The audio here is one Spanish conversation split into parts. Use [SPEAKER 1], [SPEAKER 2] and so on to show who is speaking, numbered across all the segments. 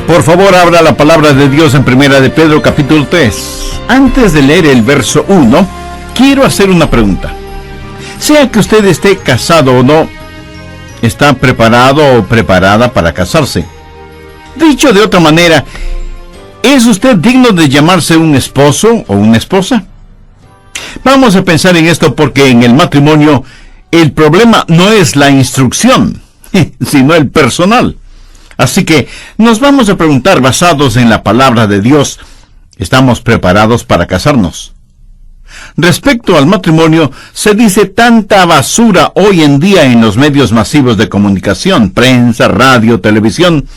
[SPEAKER 1] Por favor, abra la palabra de Dios en Primera de Pedro, capítulo 3. Antes de leer el verso 1, quiero hacer una pregunta. Sea que usted esté casado o no, ¿está preparado o preparada para casarse? Dicho de otra manera, ¿es usted digno de llamarse un esposo o una esposa? Vamos a pensar en esto porque en el matrimonio el problema no es la instrucción, sino el personal. Así que nos vamos a preguntar, basados en la palabra de Dios, ¿estamos preparados para casarnos? Respecto al matrimonio, se dice tanta basura hoy en día en los medios masivos de comunicación, prensa, radio, televisión,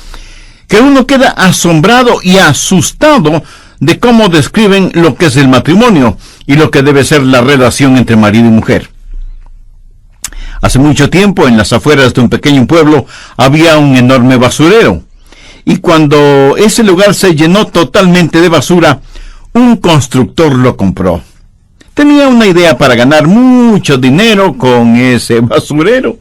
[SPEAKER 1] que uno queda asombrado y asustado de cómo describen lo que es el matrimonio y lo que debe ser la relación entre marido y mujer. Hace mucho tiempo, en las afueras de un pequeño pueblo, había un enorme basurero. Y cuando ese lugar se llenó totalmente de basura, un constructor lo compró. Tenía una idea para ganar mucho dinero con ese basurero.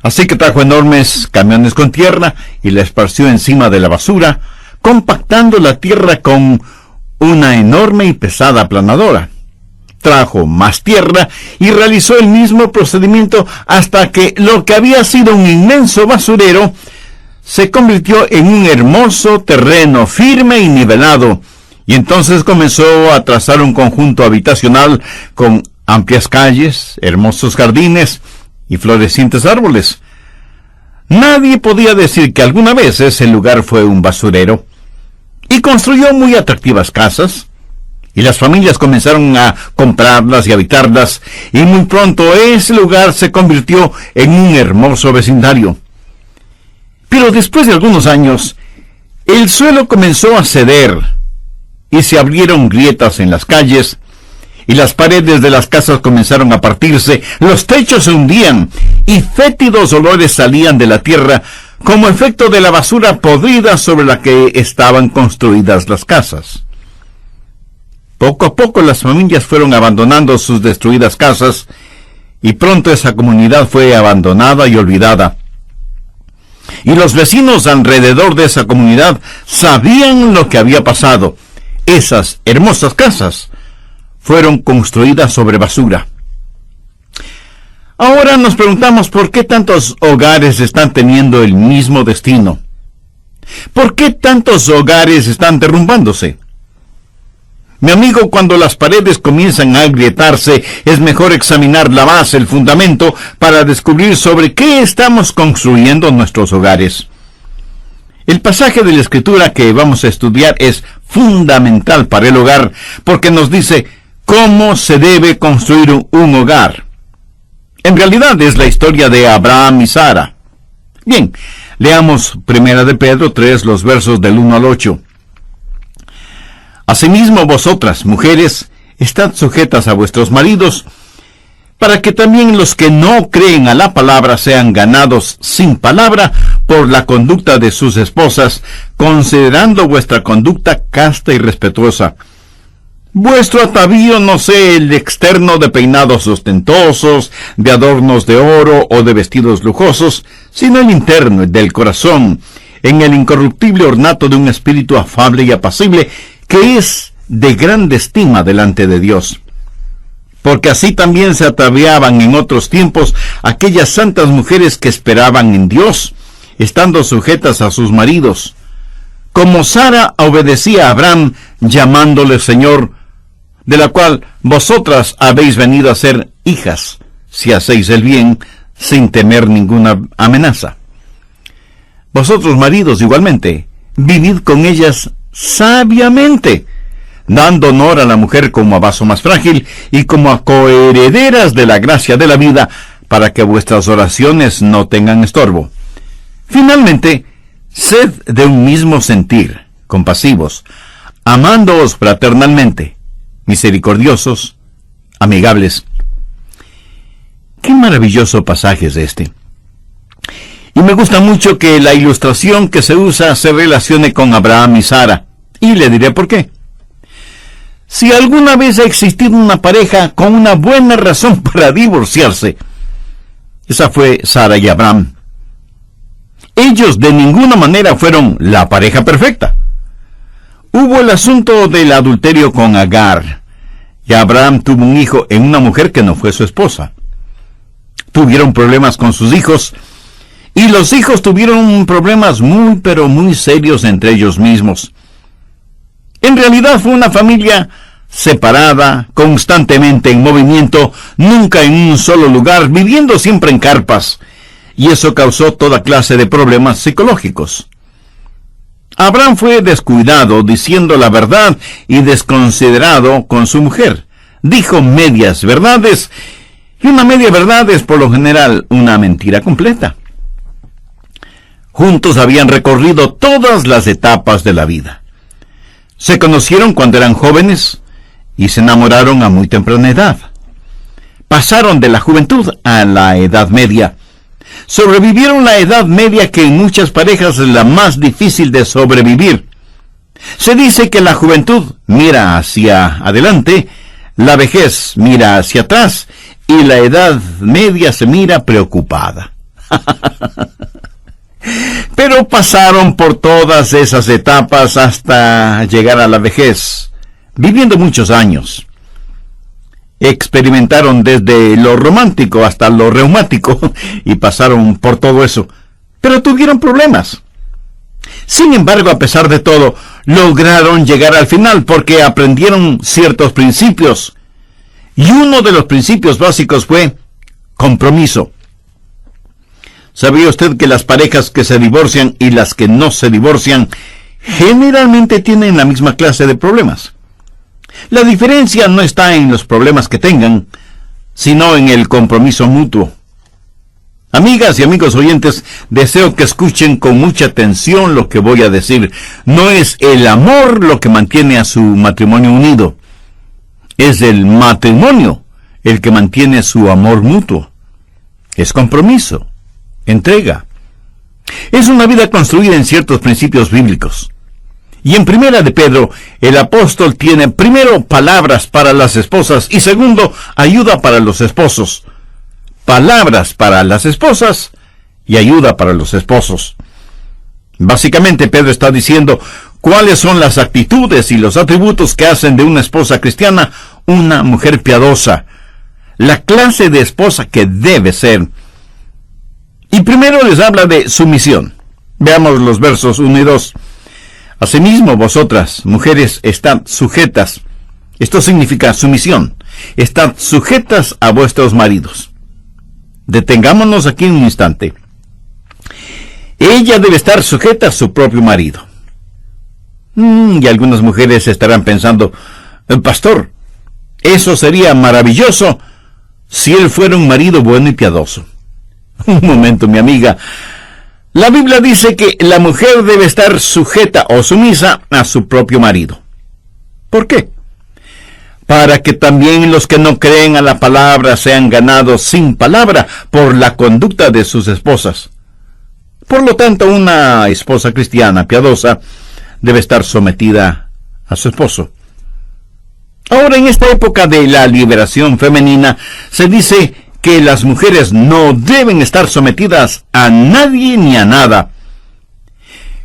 [SPEAKER 1] Así que trajo enormes camiones con tierra y la esparció encima de la basura, compactando la tierra con una enorme y pesada aplanadora. Trajo más tierra y realizó el mismo procedimiento hasta que lo que había sido un inmenso basurero se convirtió en un hermoso terreno firme y nivelado, y entonces comenzó a trazar un conjunto habitacional con amplias calles, hermosos jardines y florecientes árboles. Nadie podía decir que alguna vez ese lugar fue un basurero, y construyó muy atractivas casas, y las familias comenzaron a comprarlas y habitarlas, y muy pronto ese lugar se convirtió en un hermoso vecindario. Pero después de algunos años, el suelo comenzó a ceder, y se abrieron grietas en las calles, y las paredes de las casas comenzaron a partirse, los techos se hundían, y fétidos olores salían de la tierra, como efecto de la basura podrida sobre la que estaban construidas las casas. Poco a poco las familias fueron abandonando sus destruidas casas, y pronto esa comunidad fue abandonada y olvidada. Y los vecinos alrededor de esa comunidad sabían lo que había pasado. Esas hermosas casas fueron construidas sobre basura. Ahora nos preguntamos por qué tantos hogares están teniendo el mismo destino. ¿Por qué tantos hogares están derrumbándose? Mi amigo, cuando las paredes comienzan a agrietarse, es mejor examinar la base, el fundamento, para descubrir sobre qué estamos construyendo nuestros hogares. El pasaje de la Escritura que vamos a estudiar es fundamental para el hogar, porque nos dice cómo se debe construir un hogar. En realidad es la historia de Abraham y Sara. Bien, leamos 1 de Pedro 3, los versos del 1 al 8. Asimismo vosotras, mujeres, estad sujetas a vuestros maridos, para que también los que no creen a la palabra sean ganados sin palabra por la conducta de sus esposas, considerando vuestra conducta casta y respetuosa. Vuestro atavío no sea el externo de peinados ostentosos, de adornos de oro o de vestidos lujosos, sino el interno, el del corazón, en el incorruptible ornato de un espíritu afable y apacible, que es de grande estima delante de Dios. Porque así también se ataviaban en otros tiempos aquellas santas mujeres que esperaban en Dios, estando sujetas a sus maridos, como Sara obedecía a Abraham, llamándole Señor, de la cual vosotras habéis venido a ser hijas, si hacéis el bien, sin temer ninguna amenaza. Vosotros, maridos, igualmente, vivid con ellas sabiamente, dando honor a la mujer como a vaso más frágil y como a coherederas de la gracia de la vida, para que vuestras oraciones no tengan estorbo. Finalmente, sed de un mismo sentir, compasivos, amándoos fraternalmente, misericordiosos, amigables. Qué maravilloso pasaje es este. Y me gusta mucho que la ilustración que se usa se relacione con Abraham y Sara. Y le diré por qué. Si alguna vez ha existido una pareja con una buena razón para divorciarse, esa fue Sara y Abraham. Ellos de ninguna manera fueron la pareja perfecta. Hubo el asunto del adulterio con Agar, y Abraham tuvo un hijo en una mujer que no fue su esposa. Tuvieron problemas con sus hijos, y los hijos tuvieron problemas muy pero muy serios entre ellos mismos. En realidad fue una familia separada, constantemente en movimiento, nunca en un solo lugar, viviendo siempre en carpas, y eso causó toda clase de problemas psicológicos. Abraham fue descuidado diciendo la verdad y desconsiderado con su mujer. Dijo medias verdades, y una media verdad es por lo general una mentira completa. Juntos habían recorrido todas las etapas de la vida. Se conocieron cuando eran jóvenes y se enamoraron a muy temprana edad. Pasaron de la juventud a la edad media. Sobrevivieron la edad media, que en muchas parejas es la más difícil de sobrevivir. Se dice que la juventud mira hacia adelante, la vejez mira hacia atrás y la edad media se mira preocupada. Pero pasaron por todas esas etapas hasta llegar a la vejez, viviendo muchos años. Experimentaron desde lo romántico hasta lo reumático y pasaron por todo eso, pero tuvieron problemas. Sin embargo, a pesar de todo, lograron llegar al final porque aprendieron ciertos principios. Y uno de los principios básicos fue compromiso. ¿Sabía usted que las parejas que se divorcian y las que no se divorcian generalmente tienen la misma clase de problemas? La diferencia no está en los problemas que tengan, sino en el compromiso mutuo. Amigas y amigos oyentes, deseo que escuchen con mucha atención lo que voy a decir. No es el amor lo que mantiene a su matrimonio unido. Es el matrimonio el que mantiene su amor mutuo. Es compromiso, entrega. Es una vida construida en ciertos principios bíblicos. Y en Primera de Pedro, el apóstol tiene primero palabras para las esposas y segundo, ayuda para los esposos. Palabras para las esposas y ayuda para los esposos. Básicamente, Pedro está diciendo cuáles son las actitudes y los atributos que hacen de una esposa cristiana una mujer piadosa. La clase de esposa que debe ser. Y primero les habla de sumisión. Veamos los versos 1 y 2. Asimismo, vosotras, mujeres, estad sujetas. Esto significa sumisión. Estad sujetas a vuestros maridos. Detengámonos aquí un instante. Ella debe estar sujeta a su propio marido. Y algunas mujeres estarán pensando, pastor, eso sería maravilloso si él fuera un marido bueno y piadoso. Un momento, mi amiga. La Biblia dice que la mujer debe estar sujeta o sumisa a su propio marido. ¿Por qué? Para que también los que no creen a la palabra sean ganados sin palabra por la conducta de sus esposas. Por lo tanto, una esposa cristiana piadosa debe estar sometida a su esposo. Ahora, en esta época de la liberación femenina, se dice que las mujeres no deben estar sometidas a nadie ni a nada.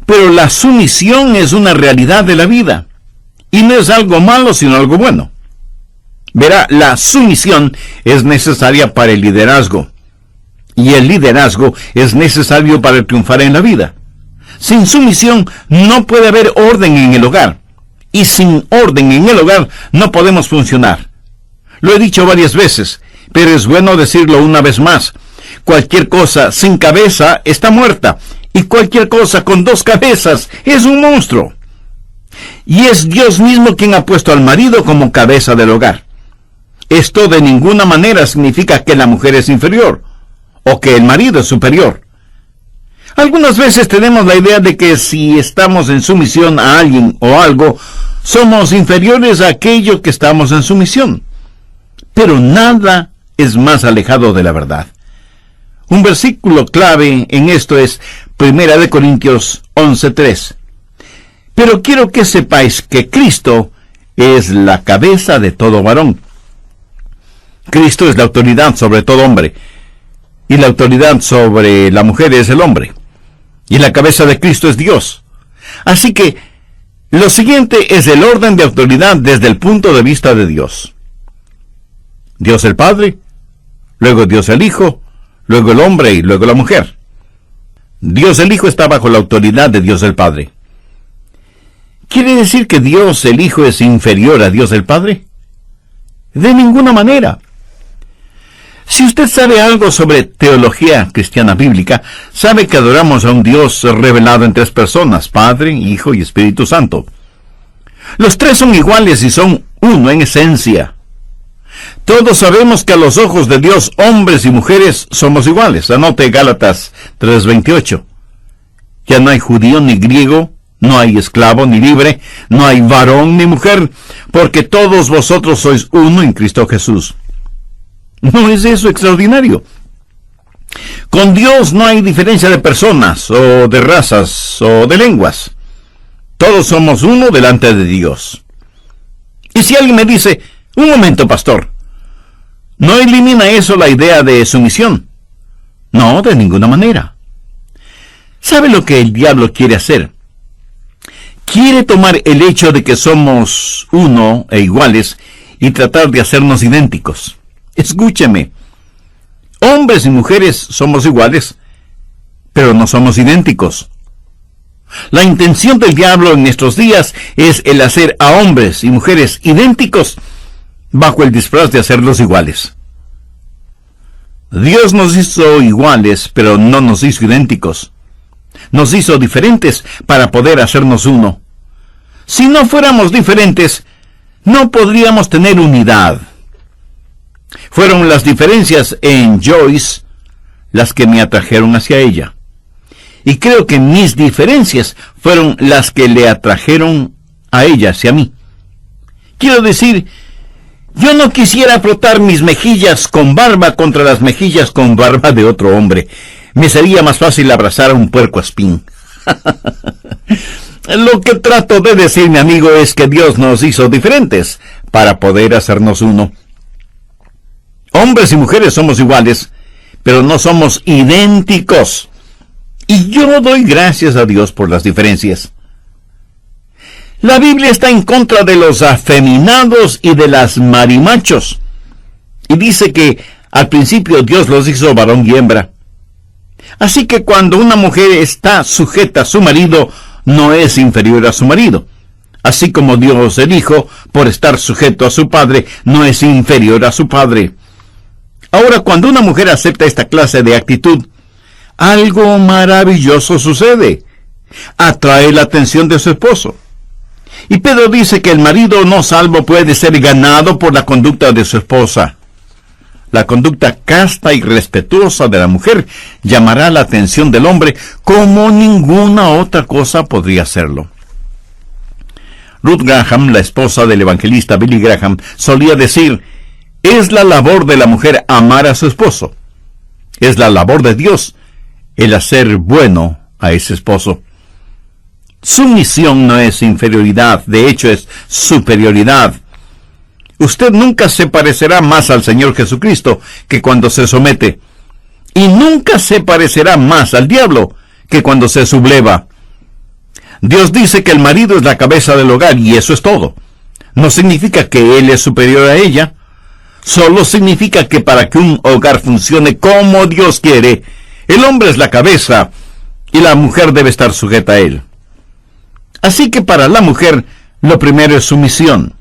[SPEAKER 1] Pero la sumisión es una realidad de la vida, y no es algo malo, sino algo bueno. Verá, la sumisión es necesaria para el liderazgo, y el liderazgo es necesario para triunfar en la vida. Sin sumisión no puede haber orden en el hogar, y sin orden en el hogar no podemos funcionar. Lo he dicho varias veces, pero es bueno decirlo una vez más. Cualquier cosa sin cabeza está muerta, y cualquier cosa con dos cabezas es un monstruo. Y es Dios mismo quien ha puesto al marido como cabeza del hogar. Esto de ninguna manera significa que la mujer es inferior, o que el marido es superior. Algunas veces tenemos la idea de que si estamos en sumisión a alguien o algo, somos inferiores a aquello que estamos en sumisión. Pero nada es más alejado de la verdad. Un versículo clave en esto es 1 Corintios 11:3. Pero quiero que sepáis que Cristo es la cabeza de todo varón. Cristo es la autoridad sobre todo hombre, y la autoridad sobre la mujer es el hombre. Y la cabeza de Cristo es Dios. Así que lo siguiente es el orden de autoridad desde el punto de vista de Dios. Dios el Padre, luego Dios el Hijo, luego el hombre y luego la mujer. Dios el Hijo está bajo la autoridad de Dios el Padre. ¿Quiere decir que Dios el Hijo es inferior a Dios el Padre? De ninguna manera. Si usted sabe algo sobre teología cristiana bíblica, sabe que adoramos a un Dios revelado en tres personas, Padre, Hijo y Espíritu Santo. Los tres son iguales y son uno en esencia. Todos sabemos que a los ojos de Dios, hombres y mujeres somos iguales. Anote Gálatas 3:28. Ya no hay judío ni griego, no hay esclavo ni libre, no hay varón ni mujer, porque todos vosotros sois uno en Cristo Jesús. ¿No es eso extraordinario? Con Dios no hay diferencia de personas, o de razas, o de lenguas. Todos somos uno delante de Dios. Y si alguien me dice, un momento, pastor, ¿no elimina eso la idea de sumisión? No, de ninguna manera. ¿Sabe lo que el diablo quiere hacer? Quiere tomar el hecho de que somos uno e iguales y tratar de hacernos idénticos. Escúcheme, hombres y mujeres somos iguales, pero no somos idénticos. La intención del diablo en nuestros días es el hacer a hombres y mujeres idénticos bajo el disfraz de hacerlos iguales. Dios nos hizo iguales, pero no nos hizo idénticos. Nos hizo diferentes para poder hacernos uno. Si no fuéramos diferentes, no podríamos tener unidad. Fueron las diferencias en Joyce las que me atrajeron hacia ella. Y creo que mis diferencias fueron las que le atrajeron a ella hacia mí. Quiero decir, yo no quisiera frotar mis mejillas con barba contra las mejillas con barba de otro hombre. Me sería más fácil abrazar a un puercoespín. Lo que trato de decir, mi amigo, es que Dios nos hizo diferentes para poder hacernos uno. Hombres y mujeres somos iguales, pero no somos idénticos. Y yo doy gracias a Dios por las diferencias. La Biblia está en contra de los afeminados y de las marimachos. Y dice que al principio Dios los hizo varón y hembra. Así que cuando una mujer está sujeta a su marido, no es inferior a su marido. Así como Dios el Hijo, por estar sujeto a su padre, no es inferior a su padre. Ahora, cuando una mujer acepta esta clase de actitud, algo maravilloso sucede. Atrae la atención de su esposo. Y Pedro dice que el marido no salvo puede ser ganado por la conducta de su esposa. La conducta casta y respetuosa de la mujer llamará la atención del hombre como ninguna otra cosa podría hacerlo. Ruth Graham, la esposa del evangelista Billy Graham, solía decir: es la labor de la mujer amar a su esposo. Es la labor de Dios el hacer bueno a ese esposo. Sumisión no es inferioridad, de hecho es superioridad. Usted nunca se parecerá más al Señor Jesucristo que cuando se somete, y nunca se parecerá más al diablo que cuando se subleva. Dios dice que el marido es la cabeza del hogar, y eso es todo. No significa que él es superior a ella. Solo significa que para que un hogar funcione como Dios quiere, el hombre es la cabeza y la mujer debe estar sujeta a él. Así que para la mujer, lo primero es sumisión.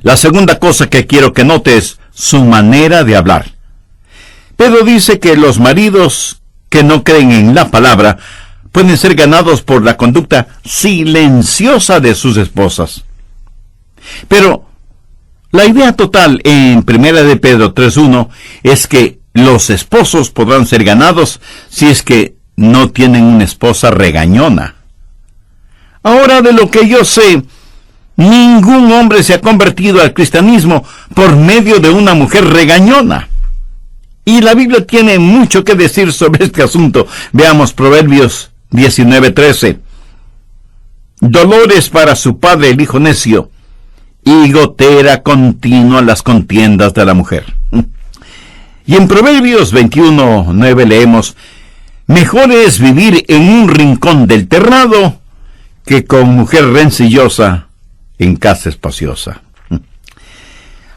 [SPEAKER 1] La segunda cosa que quiero que note es su manera de hablar. Pedro dice que los maridos que no creen en la palabra pueden ser ganados por la conducta silenciosa de sus esposas. Pero la idea total en 1 de Pedro 3:1 es que los esposos podrán ser ganados si es que no tienen una esposa regañona. Ahora, de lo que yo sé, ningún hombre se ha convertido al cristianismo por medio de una mujer regañona. Y la Biblia tiene mucho que decir sobre este asunto. Veamos Proverbios 19:13. Dolores para su padre el hijo necio, y gotera continua las contiendas de la mujer. Y en Proverbios 21:9 leemos: Mejor es vivir en un rincón del terrado que con mujer rencillosa en casa espaciosa.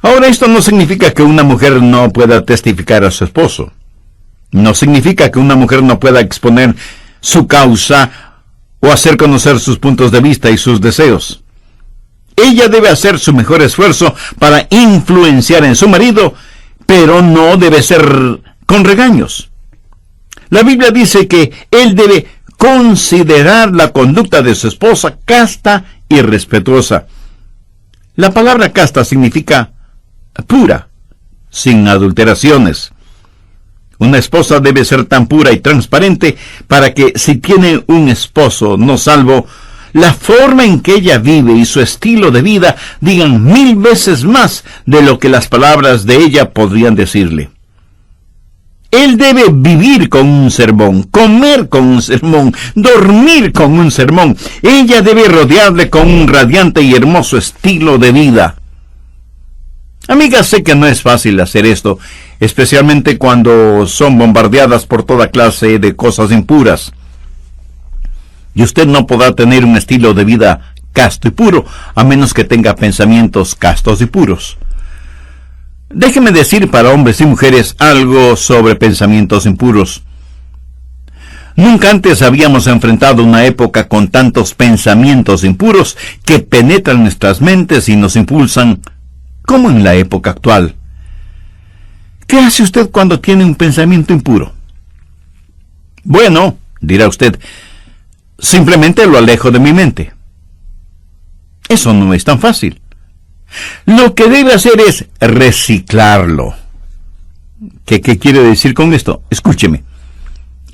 [SPEAKER 1] Ahora, esto no significa que una mujer no pueda testificar a su esposo. No significa que una mujer no pueda exponer su causa o hacer conocer sus puntos de vista y sus deseos. Ella debe hacer su mejor esfuerzo para influenciar en su marido, pero no debe ser con regaños. La Biblia dice que él debe considerar la conducta de su esposa casta y respetuosa. La palabra casta significa pura, sin adulteraciones. Una esposa debe ser tan pura y transparente para que, si tiene un esposo no salvo, la forma en que ella vive y su estilo de vida digan 1000 veces más de lo que las palabras de ella podrían decirle. Él debe vivir con un sermón, comer con un sermón, dormir con un sermón. Ella debe rodearle con un radiante y hermoso estilo de vida. Amigas, sé que no es fácil hacer esto, especialmente cuando son bombardeadas por toda clase de cosas impuras. Y usted no podrá tener un estilo de vida casto y puro, a menos que tenga pensamientos castos y puros. Déjeme decir para hombres y mujeres algo sobre pensamientos impuros. Nunca antes habíamos enfrentado una época con tantos pensamientos impuros que penetran nuestras mentes y nos impulsan, como en la época actual. ¿Qué hace usted cuando tiene un pensamiento impuro? Bueno, dirá usted, simplemente lo alejo de mi mente. Eso no es tan fácil. Lo que debe hacer es reciclarlo. ¿Qué quiere decir con esto? Escúcheme.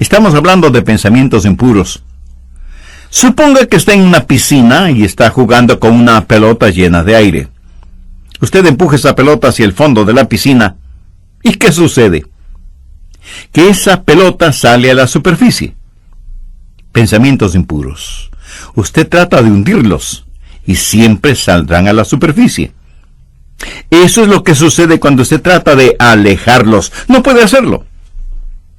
[SPEAKER 1] Estamos hablando de pensamientos impuros. Suponga que está en una piscina y está jugando con una pelota llena de aire. Usted empuja esa pelota hacia el fondo de la piscina. ¿Y qué sucede? Que esa pelota sale a la superficie. Pensamientos impuros. Usted trata de hundirlos y siempre saldrán a la superficie. Eso es lo que sucede cuando usted trata de alejarlos. No puede hacerlo.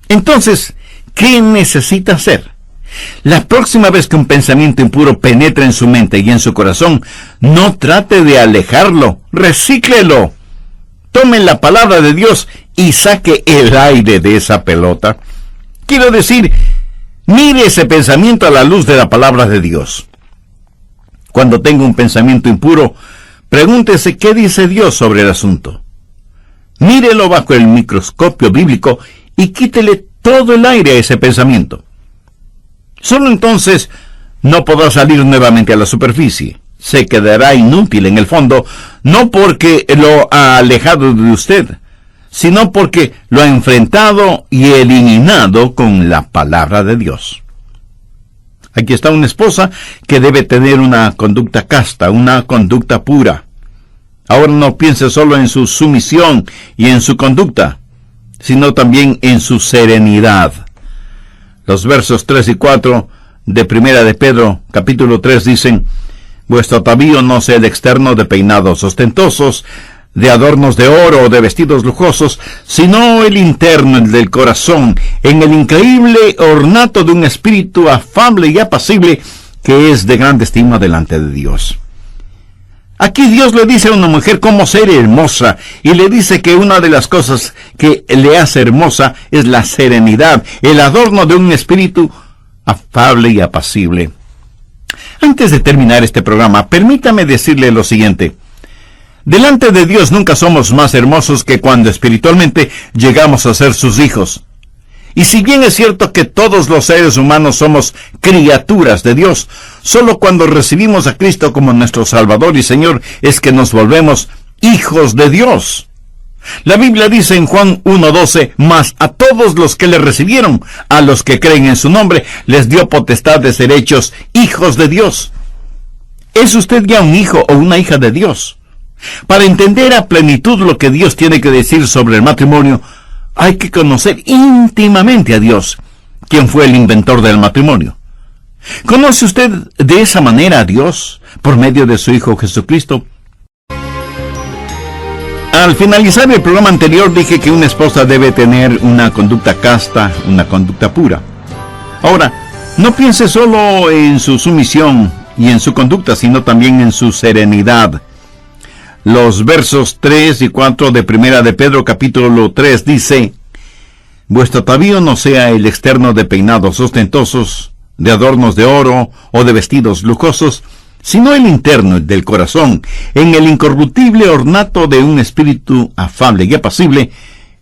[SPEAKER 1] Entonces, ¿qué necesita hacer? La próxima vez que un pensamiento impuro penetre en su mente y en su corazón, no trate de alejarlo, recíclelo. Tome la palabra de Dios y saque el aire de esa pelota. Quiero decir, mire ese pensamiento a la luz de la palabra de Dios. Cuando tenga un pensamiento impuro, pregúntese qué dice Dios sobre el asunto. Mírelo bajo el microscopio bíblico y quítele todo el aire a ese pensamiento. Solo entonces no podrá salir nuevamente a la superficie. Se quedará inútil en el fondo, no porque lo ha alejado de usted, sino porque lo ha enfrentado y eliminado con la palabra de Dios. Aquí está una esposa que debe tener una conducta casta, una conducta pura. Ahora no piense solo en su sumisión y en su conducta, sino también en su serenidad. Los versos 3 y 4 de Primera de Pedro, capítulo 3, dicen: vuestro atavío no sea el externo de peinados ostentosos, de adornos de oro o de vestidos lujosos, sino el interno, el del corazón, en el increíble ornato de un espíritu afable y apacible, que es de grande estima delante de Dios. Aquí Dios le dice a una mujer cómo ser hermosa, y le dice que una de las cosas que le hace hermosa es la serenidad, el adorno de un espíritu afable y apacible. Antes de terminar este programa, permítame decirle lo siguiente. Delante de Dios nunca somos más hermosos que cuando espiritualmente llegamos a ser sus hijos. Y si bien es cierto que todos los seres humanos somos criaturas de Dios, solo cuando recibimos a Cristo como nuestro Salvador y Señor es que nos volvemos hijos de Dios. La Biblia dice en Juan 1:12, mas a todos los que le recibieron, a los que creen en su nombre, les dio potestad de ser hechos hijos de Dios. ¿Es usted ya un hijo o una hija de Dios? Para entender a plenitud lo que Dios tiene que decir sobre el matrimonio, hay que conocer íntimamente a Dios, quien fue el inventor del matrimonio. ¿Conoce usted de esa manera a Dios por medio de su Hijo Jesucristo? Al finalizar el programa anterior dije que una esposa debe tener una conducta casta, una conducta pura. Ahora, no piense solo en su sumisión y en su conducta, sino también en su serenidad. Los versos 3 y 4 de Primera de Pedro capítulo 3 dice: vuestro atavío no sea el externo de peinados ostentosos, de adornos de oro o de vestidos lujosos, sino el interno, el del corazón, en el incorruptible ornato de un espíritu afable y apacible,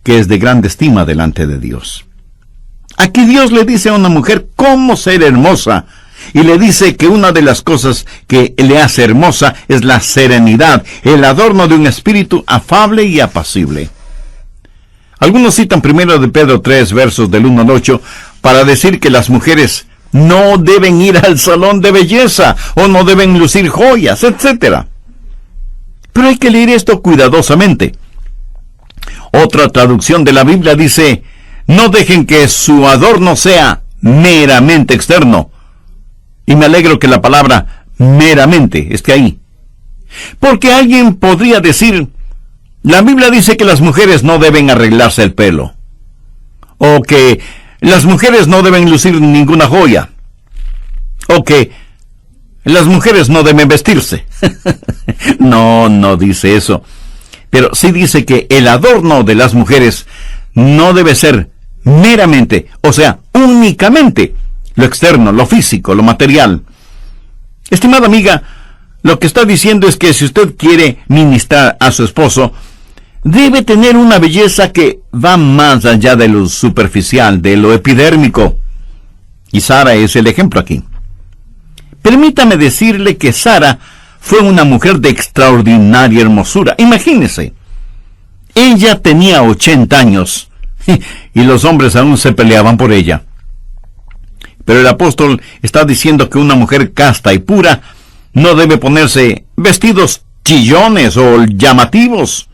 [SPEAKER 1] que es de grande estima delante de Dios. Aquí Dios le dice a una mujer cómo ser hermosa, y le dice que una de las cosas que le hace hermosa es la serenidad, el adorno de un espíritu afable y apacible. Algunos citan 1 de Pedro 3, versos del 1 al 8, para decir que las mujeres no deben ir al salón de belleza, o no deben lucir joyas, etc. Pero hay que leer esto cuidadosamente. Otra traducción de la Biblia dice: no dejen que su adorno sea meramente externo. Y me alegro que la palabra meramente esté ahí. Porque alguien podría decir: la Biblia dice que las mujeres no deben arreglarse el pelo, o que las mujeres no deben lucir ninguna joya, o que las mujeres no deben vestirse. No dice eso. Pero sí dice que el adorno de las mujeres no debe ser meramente, o sea, únicamente, lo externo, lo físico, lo material. Estimada amiga, lo que está diciendo es que si usted quiere ministrar a su esposo, debe tener una belleza que va más allá de lo superficial, de lo epidérmico. Y Sara es el ejemplo aquí. Permítame decirle que Sara fue una mujer de extraordinaria hermosura. Imagínese, ella tenía 80 años y los hombres aún se peleaban por ella. Pero el apóstol está diciendo que una mujer casta y pura no debe ponerse vestidos chillones o llamativos,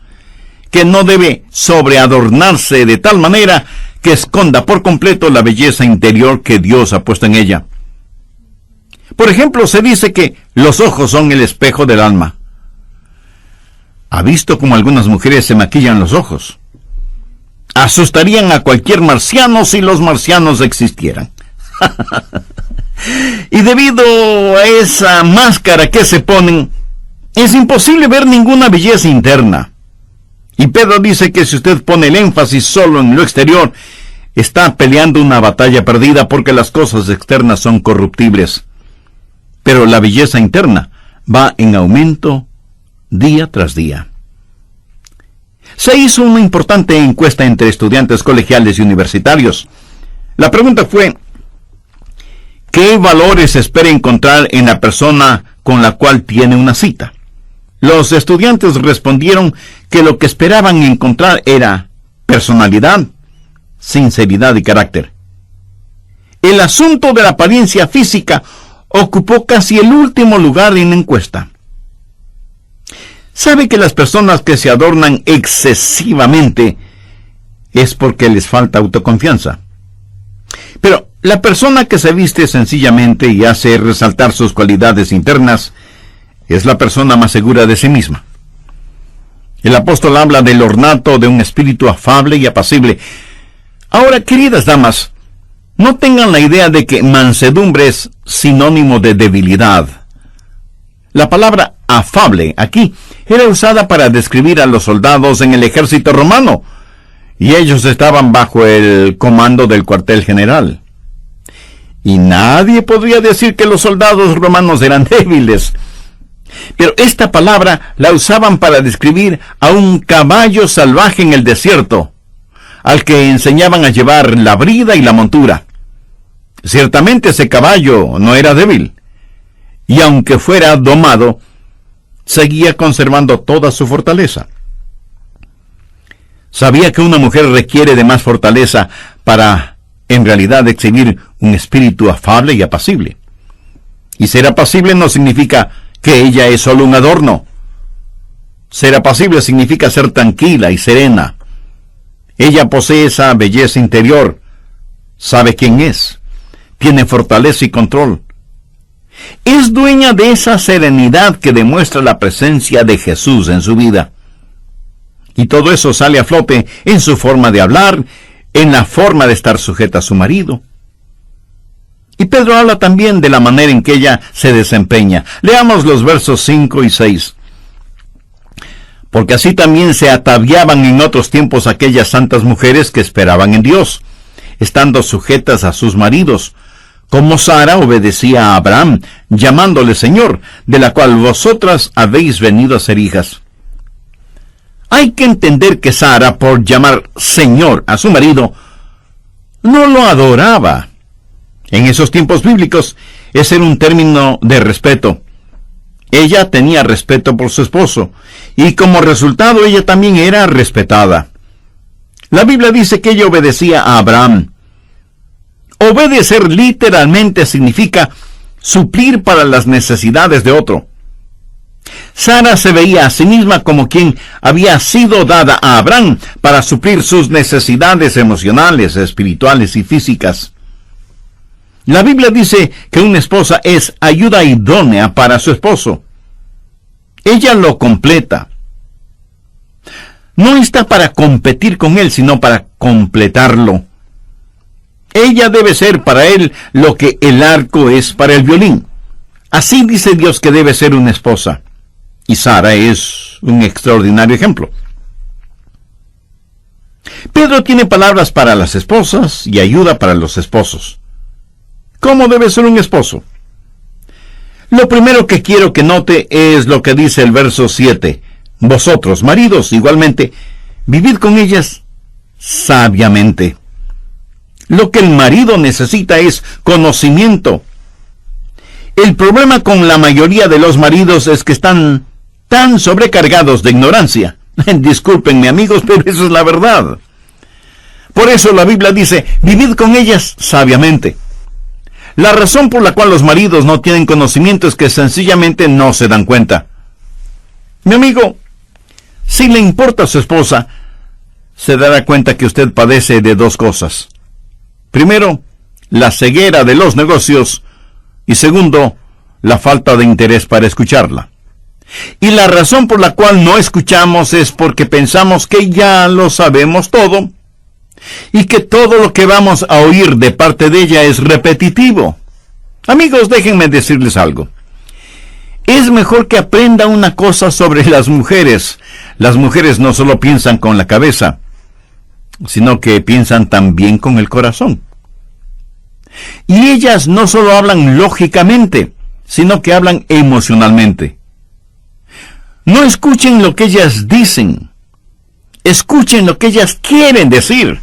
[SPEAKER 1] que no debe sobreadornarse de tal manera que esconda por completo la belleza interior que Dios ha puesto en ella. Por ejemplo, se dice que los ojos son el espejo del alma. ¿Ha visto cómo algunas mujeres se maquillan los ojos? Asustarían a cualquier marciano si los marcianos existieran. Y debido a esa máscara que se ponen, es imposible ver ninguna belleza interna. Y Pedro dice que si usted pone el énfasis solo en lo exterior, está peleando una batalla perdida, porque las cosas externas son corruptibles. Pero la belleza interna va en aumento día tras día. Se hizo una importante encuesta entre estudiantes colegiales y universitarios. La pregunta fue: ¿qué valores espera encontrar en la persona con la cual tiene una cita? Los estudiantes respondieron que lo que esperaban encontrar era personalidad, sinceridad y carácter. El asunto de la apariencia física ocupó casi el último lugar en la encuesta. ¿Sabe que las personas que se adornan excesivamente es porque les falta autoconfianza? Pero la persona que se viste sencillamente y hace resaltar sus cualidades internas es la persona más segura de sí misma. El apóstol habla del ornato de un espíritu afable y apacible. Ahora, queridas damas, no tengan la idea de que mansedumbre es sinónimo de debilidad. La palabra afable aquí era usada para describir a los soldados en el ejército romano, y ellos estaban bajo el comando del cuartel general. Y nadie podría decir que los soldados romanos eran débiles. Pero esta palabra la usaban para describir a un caballo salvaje en el desierto, al que enseñaban a llevar la brida y la montura. Ciertamente ese caballo no era débil, y aunque fuera domado, seguía conservando toda su fortaleza. Sabía que una mujer requiere de más fortaleza para, en realidad, exhibir un espíritu afable y apacible. Y ser apacible no significa que ella es solo un adorno. Ser apacible significa ser tranquila y serena. Ella posee esa belleza interior, sabe quién es, tiene fortaleza y control. Es dueña de esa serenidad que demuestra la presencia de Jesús en su vida. Y todo eso sale a flote en su forma de hablar, en la forma de estar sujeta a su marido. Y Pedro habla también de la manera en que ella se desempeña. Leamos los versos 5 y 6. Porque así también se ataviaban en otros tiempos aquellas santas mujeres que esperaban en Dios, estando sujetas a sus maridos, como Sara obedecía a Abraham, llamándole Señor, de la cual vosotras habéis venido a ser hijas. Hay que entender que Sara, por llamar Señor a su marido, no lo adoraba. En esos tiempos bíblicos, ese era un término de respeto. Ella tenía respeto por su esposo, y como resultado ella también era respetada. La Biblia dice que ella obedecía a Abraham. Obedecer literalmente significa suplir para las necesidades de otro. Sara se veía a sí misma como quien había sido dada a Abraham para suplir sus necesidades emocionales, espirituales y físicas. La Biblia dice que una esposa es ayuda idónea para su esposo. Ella lo completa. No está para competir con él, sino para completarlo. Ella debe ser para él lo que el arco es para el violín. Así dice Dios que debe ser una esposa. Y Sara es un extraordinario ejemplo. Pedro tiene palabras para las esposas y ayuda para los esposos. ¿Cómo debe ser un esposo? Lo primero que quiero que note es lo que dice el verso 7. Vosotros, maridos, igualmente, vivid con ellas sabiamente. Lo que el marido necesita es conocimiento. El problema con la mayoría de los maridos es que están tan sobrecargados de ignorancia. Discúlpenme, amigos, pero eso es la verdad. Por eso la Biblia dice, vivid con ellas sabiamente. La razón por la cual los maridos no tienen conocimiento es que sencillamente no se dan cuenta. Mi amigo, si le importa a su esposa, se dará cuenta que usted padece de dos cosas. Primero, la ceguera de los negocios, y segundo, la falta de interés para escucharla. Y la razón por la cual no escuchamos es porque pensamos que ya lo sabemos todo, y que todo lo que vamos a oír de parte de ella es repetitivo. Amigos, déjenme decirles algo. Es mejor que aprenda una cosa sobre las mujeres. Las mujeres no solo piensan con la cabeza, sino que piensan también con el corazón. Y ellas no solo hablan lógicamente, sino que hablan emocionalmente. No escuchen lo que ellas dicen, escuchen lo que ellas quieren decir.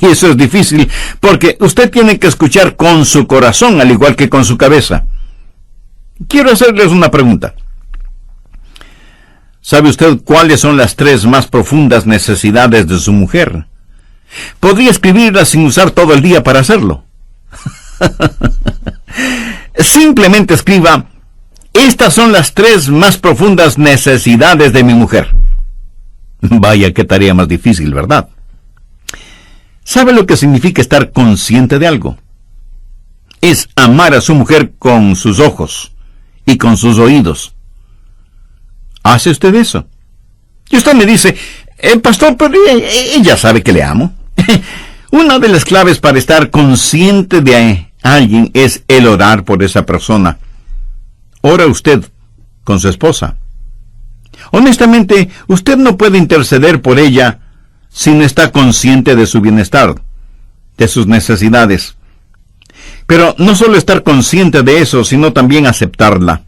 [SPEAKER 1] Y eso es difícil, porque usted tiene que escuchar con su corazón, al igual que con su cabeza. Quiero hacerles una pregunta. ¿Sabe usted cuáles son las 3 más profundas necesidades de su mujer? Podría escribirlas sin usar todo el día para hacerlo. Simplemente escriba, estas son las 3 más profundas necesidades de mi mujer. Vaya, qué tarea más difícil, ¿verdad? ¿Sabe lo que significa estar consciente de algo? Es amar a su mujer con sus ojos y con sus oídos. ¿Hace usted eso? Y usted me dice, pastor, pero ella sabe que le amo. Una de las claves para estar consciente de alguien es el orar por esa persona. ¿Ora usted con su esposa? Honestamente, usted no puede interceder por ella si no está consciente de su bienestar, de sus necesidades. Pero no solo estar consciente de eso, sino también aceptarla.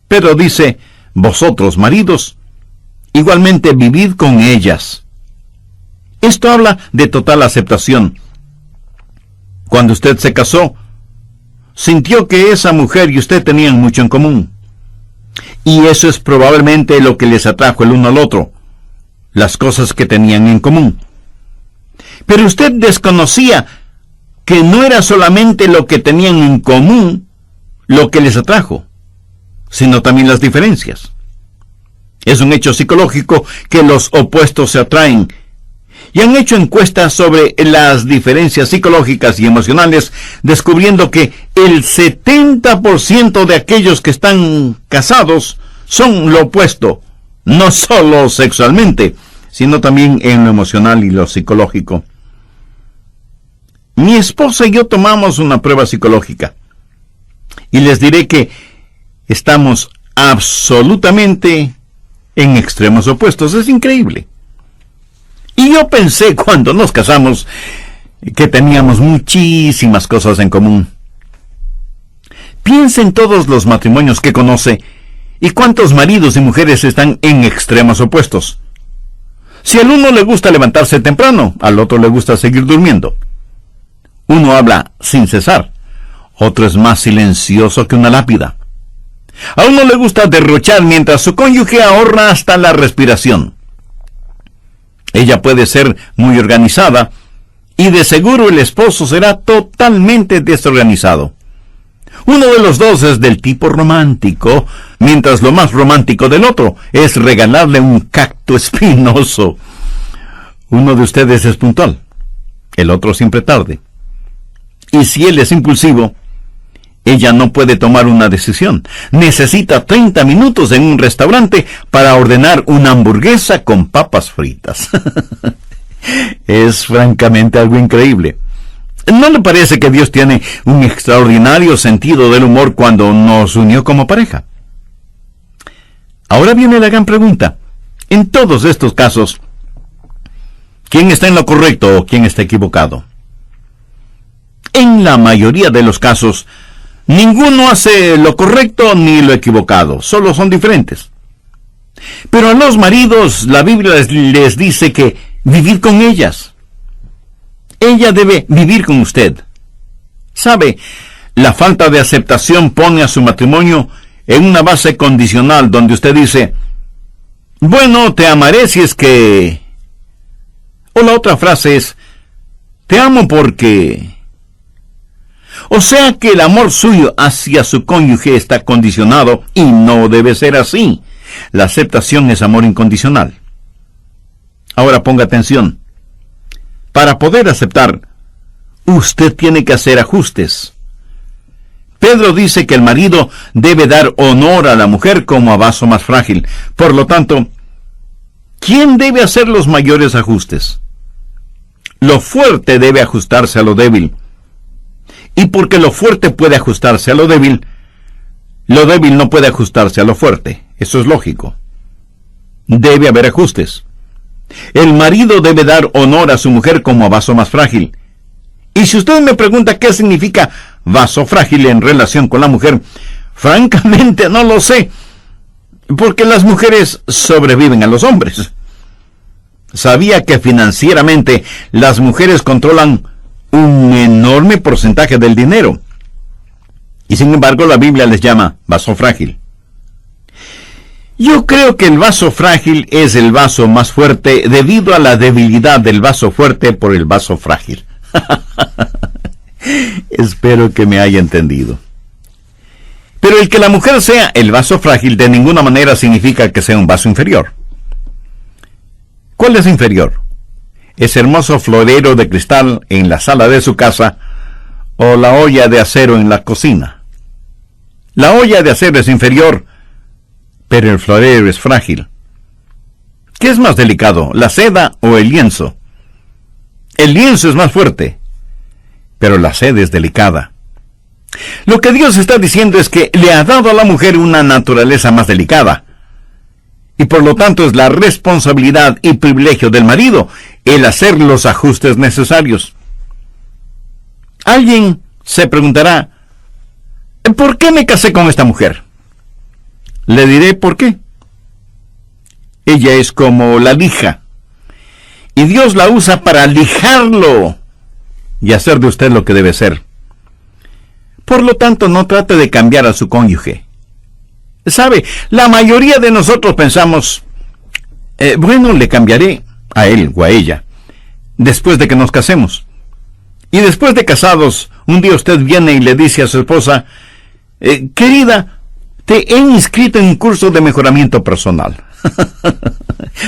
[SPEAKER 1] Pedro dice, vosotros, maridos, igualmente vivid con ellas. Esto habla de total aceptación. Cuando usted se casó, sintió que esa mujer y usted tenían mucho en común. Y eso es probablemente lo que les atrajo el uno al otro, las cosas que tenían en común. Pero usted desconocía que no era solamente lo que tenían en común lo que les atrajo, sino también las diferencias. Es un hecho psicológico que los opuestos se atraen, y han hecho encuestas sobre las diferencias psicológicas y emocionales, descubriendo que el 70% de aquellos que están casados son lo opuesto, no solo sexualmente, sino también en lo emocional y lo psicológico. Mi esposa y yo tomamos una prueba psicológica. Y les diré que estamos absolutamente en extremos opuestos. Es increíble. Y yo pensé cuando nos casamos que teníamos muchísimas cosas en común. Piensa en todos los matrimonios que conoce y cuántos maridos y mujeres están en extremos opuestos. Si al uno le gusta levantarse temprano, al otro le gusta seguir durmiendo. Uno habla sin cesar, otro es más silencioso que una lápida. A uno le gusta derrochar mientras su cónyuge ahorra hasta la respiración. Ella puede ser muy organizada y de seguro el esposo será totalmente desorganizado. Uno de los dos es del tipo romántico, mientras lo más romántico del otro es regalarle un cacto espinoso. Uno de ustedes es puntual, el otro siempre tarde. Y si él es impulsivo, ella no puede tomar una decisión. Necesita 30 minutos en un restaurante para ordenar una hamburguesa con papas fritas. Es francamente algo increíble. ¿No le parece que Dios tiene un extraordinario sentido del humor cuando nos unió como pareja? Ahora viene la gran pregunta. En todos estos casos, ¿quién está en lo correcto o quién está equivocado? En la mayoría de los casos, ninguno hace lo correcto ni lo equivocado, solo son diferentes. Pero a los maridos, la Biblia les dice que vivir con ellas. Ella debe vivir con usted. ¿Sabe? La falta de aceptación pone a su matrimonio en una base condicional donde usted dice, bueno, te amaré si es que... O la otra frase es, te amo porque... O sea que el amor suyo hacia su cónyuge está condicionado y no debe ser así. La aceptación es amor incondicional. Ahora ponga atención. Para poder aceptar, usted tiene que hacer ajustes. Pedro dice que el marido debe dar honor a la mujer como a vaso más frágil. Por lo tanto, ¿quién debe hacer los mayores ajustes? Lo fuerte debe ajustarse a lo débil. Y porque lo fuerte puede ajustarse a lo débil no puede ajustarse a lo fuerte. Eso es lógico. Debe haber ajustes. El marido debe dar honor a su mujer como a vaso más frágil. Y si usted me pregunta qué significa vaso frágil en relación con la mujer, francamente no lo sé, porque las mujeres sobreviven a los hombres. ¿Sabía que financieramente las mujeres controlan un enorme porcentaje del dinero? Y sin embargo la Biblia les llama vaso frágil. Yo creo que el vaso frágil es el vaso más fuerte debido a la debilidad del vaso fuerte por el vaso frágil. Espero que me haya entendido. Pero el que la mujer sea el vaso frágil de ninguna manera significa que sea un vaso inferior. ¿Cuál es inferior? ¿Ese hermoso florero de cristal en la sala de su casa o la olla de acero en la cocina? La olla de acero es inferior, pero el florero es frágil. ¿Qué es más delicado, la seda o el lienzo? El lienzo es más fuerte, pero la seda es delicada. Lo que Dios está diciendo es que le ha dado a la mujer una naturaleza más delicada, y por lo tanto es la responsabilidad y privilegio del marido el hacer los ajustes necesarios. Alguien se preguntará, ¿por qué me casé con esta mujer? Le diré por qué. Ella es como la lija, y Dios la usa para lijarlo y hacer de usted lo que debe ser. Por lo tanto, no trate de cambiar a su cónyuge. ¿Sabe? La mayoría de nosotros pensamos, bueno, le cambiaré a él o a ella después de que nos casemos. Y después de casados, un día usted viene y le dice a su esposa, querida, te he inscrito en un curso de mejoramiento personal.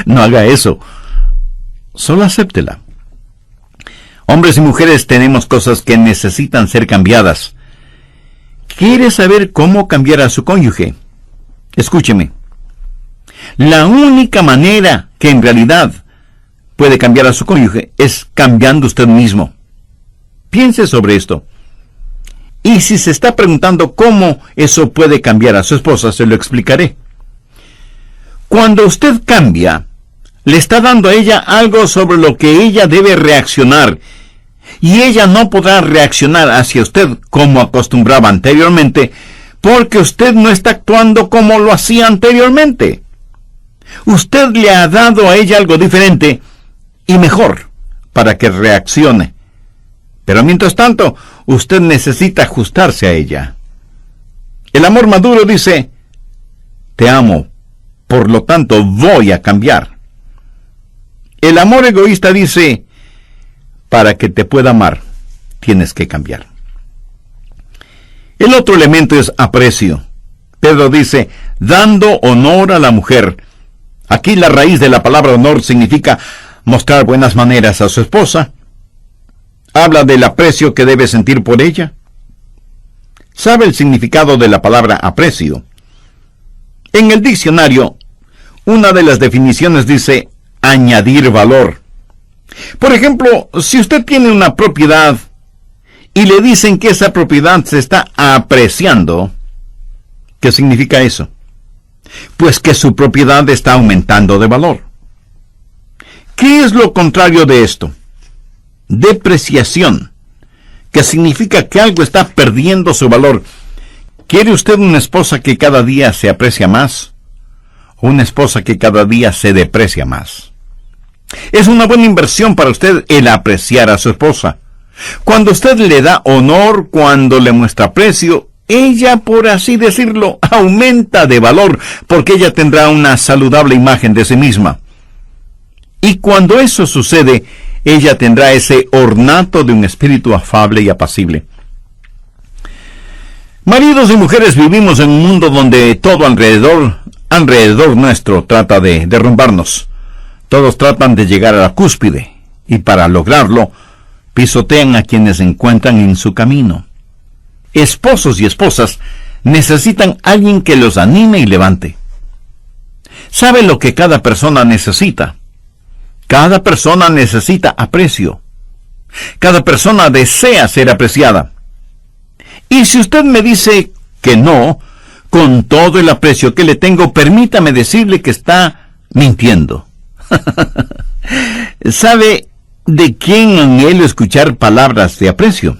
[SPEAKER 1] No haga eso. Solo acéptela. Hombres y mujeres tenemos cosas que necesitan ser cambiadas. ¿Quiere saber cómo cambiar a su cónyuge? Escúcheme. La única manera que en realidad puede cambiar a su cónyuge es cambiando usted mismo. Piense sobre esto. Y si se está preguntando cómo eso puede cambiar a su esposa, se lo explicaré. Cuando usted cambia, le está dando a ella algo sobre lo que ella debe reaccionar, y ella no podrá reaccionar hacia usted como acostumbraba anteriormente, porque usted no está actuando como lo hacía anteriormente. Usted le ha dado a ella algo diferente y mejor para que reaccione. Pero mientras tanto, usted necesita ajustarse a ella. El amor maduro dice, te amo, por lo tanto voy a cambiar. El amor egoísta dice, para que te pueda amar, tienes que cambiar. El otro elemento es aprecio. Pedro dice, dando honor a la mujer. Aquí la raíz de la palabra honor significa mostrar buenas maneras a su esposa. Habla del aprecio que debe sentir por ella. ¿Sabe el significado de la palabra aprecio? En el diccionario, una de las definiciones dice añadir valor. Por ejemplo, si usted tiene una propiedad y le dicen que esa propiedad se está apreciando, ¿qué significa eso? Pues que su propiedad está aumentando de valor. ¿Qué es lo contrario de esto? Depreciación, que significa que algo está perdiendo su valor. ¿Quiere usted una esposa que cada día se aprecia más? ¿O una esposa que cada día se deprecia más? Es una buena inversión para usted el apreciar a su esposa. Cuando usted le da honor, cuando le muestra aprecio, ella, por así decirlo, aumenta de valor, porque ella tendrá una saludable imagen de sí misma. Y cuando eso sucede, ella tendrá ese ornato de un espíritu afable y apacible. Maridos y mujeres vivimos en un mundo donde todo alrededor nuestro trata de derrumbarnos. Todos tratan de llegar a la cúspide, y para lograrlo, pisotean a quienes se encuentran en su camino. Esposos y esposas necesitan alguien que los anime y levante. ¿Sabe lo que cada persona necesita? Cada persona necesita aprecio. Cada persona desea ser apreciada. Y si usted me dice que no, con todo el aprecio que le tengo, permítame decirle que está mintiendo. ¿Sabe de quién anhelo escuchar palabras de aprecio?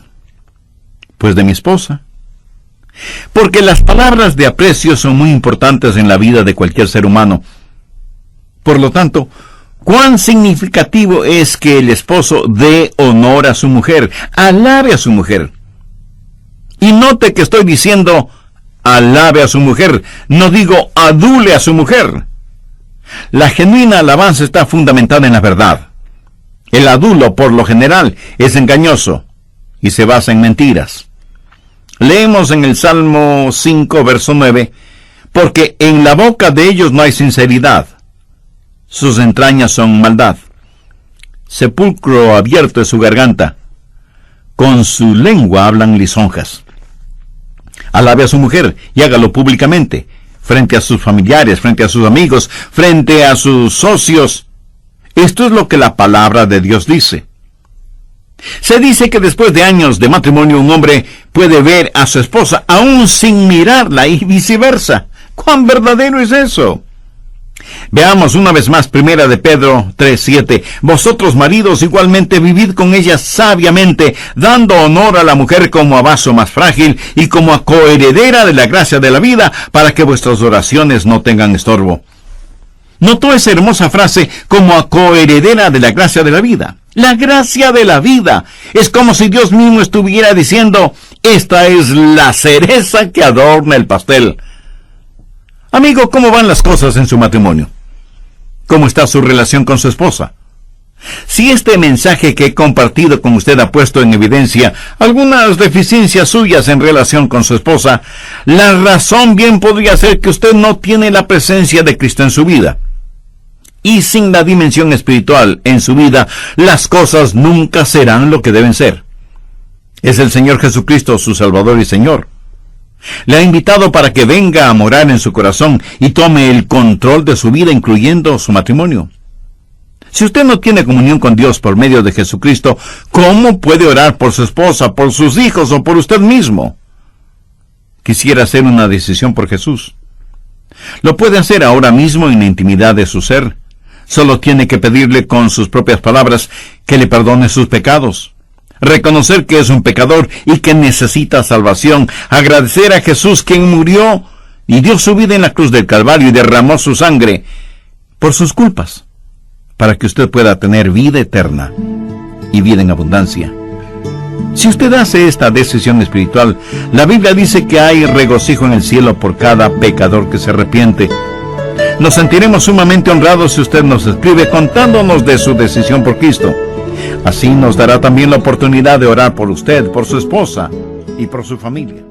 [SPEAKER 1] Pues de mi esposa. Porque las palabras de aprecio son muy importantes en la vida de cualquier ser humano. Por lo tanto, cuán significativo es que el esposo dé honor a su mujer, alabe a su mujer. Y note que estoy diciendo alabe a su mujer, no digo adule a su mujer. La genuina alabanza está fundamentada en la verdad. El adulo, por lo general, es engañoso y se basa en mentiras. Leemos en el Salmo 5, verso 9, porque en la boca de ellos no hay sinceridad. Sus entrañas son maldad. Sepulcro abierto es su garganta. Con su lengua hablan lisonjas. Alabe a su mujer y hágalo públicamente, frente a sus familiares, frente a sus amigos, frente a sus socios. Esto es lo que la palabra de Dios dice. Se dice que después de años de matrimonio un hombre puede ver a su esposa aún sin mirarla y viceversa. ¿Cuán verdadero es eso? Veamos una vez más 1 de Pedro 3:7. Vosotros maridos igualmente vivid con ella sabiamente, dando honor a la mujer como a vaso más frágil y como a coheredera de la gracia de la vida, para que vuestras oraciones no tengan estorbo. ¿Notó esa hermosa frase, como a coheredera de la gracia de la vida? La gracia de la vida. Es como si Dios mismo estuviera diciendo, esta es la cereza que adorna el pastel. Amigo, ¿cómo van las cosas en su matrimonio? ¿Cómo está su relación con su esposa? Si este mensaje que he compartido con usted ha puesto en evidencia algunas deficiencias suyas en relación con su esposa, la razón bien podría ser que usted no tiene la presencia de Cristo en su vida. Y sin la dimensión espiritual en su vida, las cosas nunca serán lo que deben ser. Es el Señor Jesucristo su Salvador y Señor. Le ha invitado para que venga a morar en su corazón y tome el control de su vida, incluyendo su matrimonio. Si usted no tiene comunión con Dios por medio de Jesucristo, ¿cómo puede orar por su esposa, por sus hijos o por usted mismo? Quisiera hacer una decisión por Jesús. Lo puede hacer ahora mismo en la intimidad de su ser. Solo tiene que pedirle con sus propias palabras que le perdone sus pecados. Reconocer que es un pecador y que necesita salvación. Agradecer a Jesús, quien murió y dio su vida en la cruz del Calvario y derramó su sangre por sus culpas, para que usted pueda tener vida eterna y vida en abundancia. Si usted hace esta decisión espiritual, la Biblia dice que hay regocijo en el cielo por cada pecador que se arrepiente. Nos sentiremos sumamente honrados si usted nos escribe contándonos de su decisión por Cristo. Así nos dará también la oportunidad de orar por usted, por su esposa y por su familia.